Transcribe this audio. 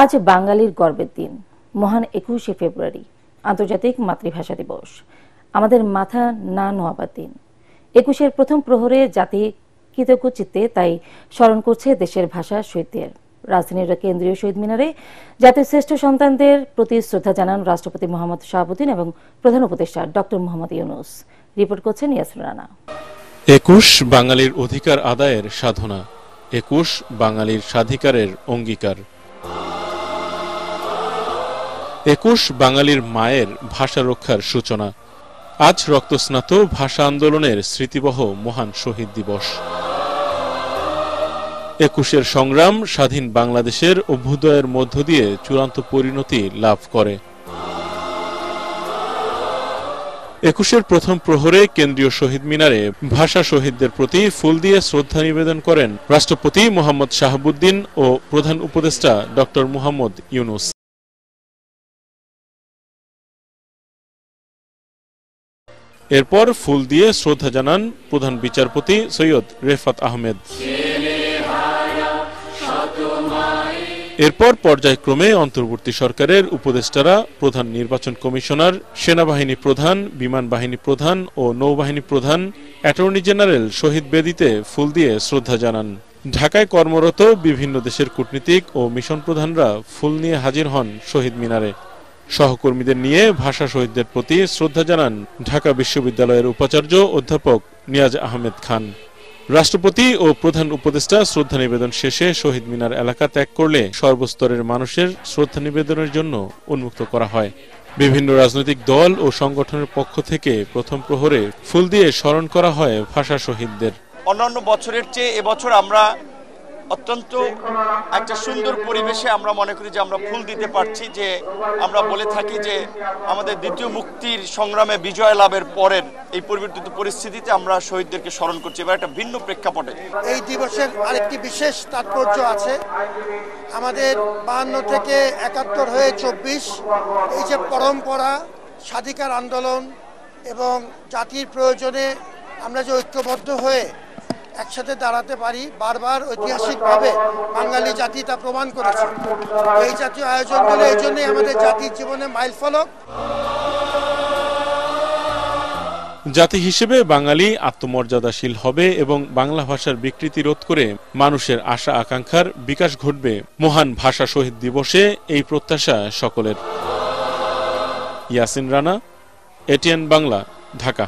আজ বাঙালির গর্বের দিন, মহান 21শে ফেব্রুয়ারি, আন্তর্জাতিক মাতৃভাষা দিবস। আমাদের মাথা না নোয়াবার দিন। 21-এর প্রথম প্রহরে জাতি কৃতজ্ঞ চিত্তে তাই স্মরণ করছে দেশের ভাষা শহীদদের। রাজধানীর কেন্দ্রীয় শহীদ মিনারে জাতির শ্রেষ্ঠ সন্তানদের প্রতি শ্রদ্ধা জানান রাষ্ট্রপতি মোহাম্মদ শাহাবুদ্দিন এবং প্রধান উপদেষ্টা ডক্টর মোহাম্মদ ইউনূস। রিপোর্ট করছেন ইয়াসিন রানা। 21 বাঙালির অধিকার আদায়ের সাধনা, 21 বাঙালির স্বাধিকারের অঙ্গীকার, 21 বাঙালির মায়ের ভাষা রক্ষার সূচনা। আজ রক্তস্নাত ভাষা আন্দোলনের স্মৃতিবহ মহান শহীদ দিবস। 21-এর সংগ্রাম স্বাধীন বাংলাদেশের অভ্যুদয়ের মধ্য দিয়ে চূড়ান্ত পরিণতি লাভ করে। 21-এর প্রথম প্রহরে কেন্দ্রীয় শহীদ মিনারে ভাষা শহীদদের প্রতি ফুল দিয়ে শ্রদ্ধা নিবেদন করেন রাষ্ট্রপতি মোহাম্মদ শাহাবুদ্দিন ও প্রধান উপদেষ্টা ডক্টর মোহাম্মদ ইউনূস। এরপর ফুল দিয়ে শ্রদ্ধা জানান প্রধান বিচারপতি সৈয়দ রেফাত আহমেদ। এরপর পর্যায়ক্রমে অন্তর্বর্তী সরকারের উপদেষ্টারা, প্রধান নির্বাচন কমিশনার, সেনাবাহিনী প্রধান, বিমান বাহিনী প্রধান ও নৌবাহিনী প্রধান, অ্যাটর্নি জেনারেল শহীদ বেদিতে ফুল দিয়ে শ্রদ্ধা জানান। ঢাকায় কর্মরত বিভিন্ন দেশের কূটনীতিক ও মিশন প্রধানরা ফুল নিয়ে হাজির হন শহীদ মিনারে। সহকর্মীদের নিয়ে ভাষা শহীদদের প্রতি শ্রদ্ধা জানান ঢাকা বিশ্ববিদ্যালয়ের উপাচার্য অধ্যাপক নিয়াজ আহমেদ খান। রাষ্ট্রপতি ও প্রধান উপদেষ্টা শ্রদ্ধা নিবেদন শেষে শহীদ মিনার এলাকা ত্যাগ করলে সর্বস্তরের মানুষের শ্রদ্ধা নিবেদনের জন্য উন্মুক্ত করা হয়। বিভিন্ন রাজনৈতিক দল ও সংগঠনের পক্ষ থেকে প্রথম প্রহরে ফুল দিয়ে স্মরণ করা হয় ভাষা শহীদদের। অন্যান্য বছরের চেয়ে এবছর আমরা অত্যন্ত একটা সুন্দর পরিবেশে আমরা মনে করি যে আমরা ফুল দিতে পারছি। যে আমরা বলে থাকি যে আমাদের দ্বিতীয় মুক্তির সংগ্রামে বিজয় লাভের পরের এই পরিবর্তিত পরিস্থিতিতে আমরা শহীদদেরকে স্মরণ করছি, এবার একটা ভিন্ন প্রেক্ষাপটে। এই দিবসের আরেকটি বিশেষ তাৎপর্য আছে। আমাদের 52 থেকে 71 হয়ে 24 এই যে পরম্পরা, স্বাধিকার আন্দোলন এবং জাতির প্রয়োজনে আমরা যে ঐক্যবদ্ধ হয়ে একসাথে দাঁড়াতে পারি, বারবার ঐতিহাসিকভাবে বাঙালি জাতি তা প্রমাণ করেছে। এই জাতীয় আয়োজনগুলো এই জন্যই আমাদের জাতির জীবনে মাইলফলক। জাতি হিসেবে বাঙালি আত্মমর্যাদাশীল হবে এবং বাংলা ভাষার বিকৃতি রোধ করে মানুষের আশা আকাঙ্ক্ষার বিকাশ ঘটবে। মহান ভাষা শহীদ দিবসে এই প্রত্যাশা সকলের। ইয়াসিন রানা, এটিএন বাংলা, ঢাকা।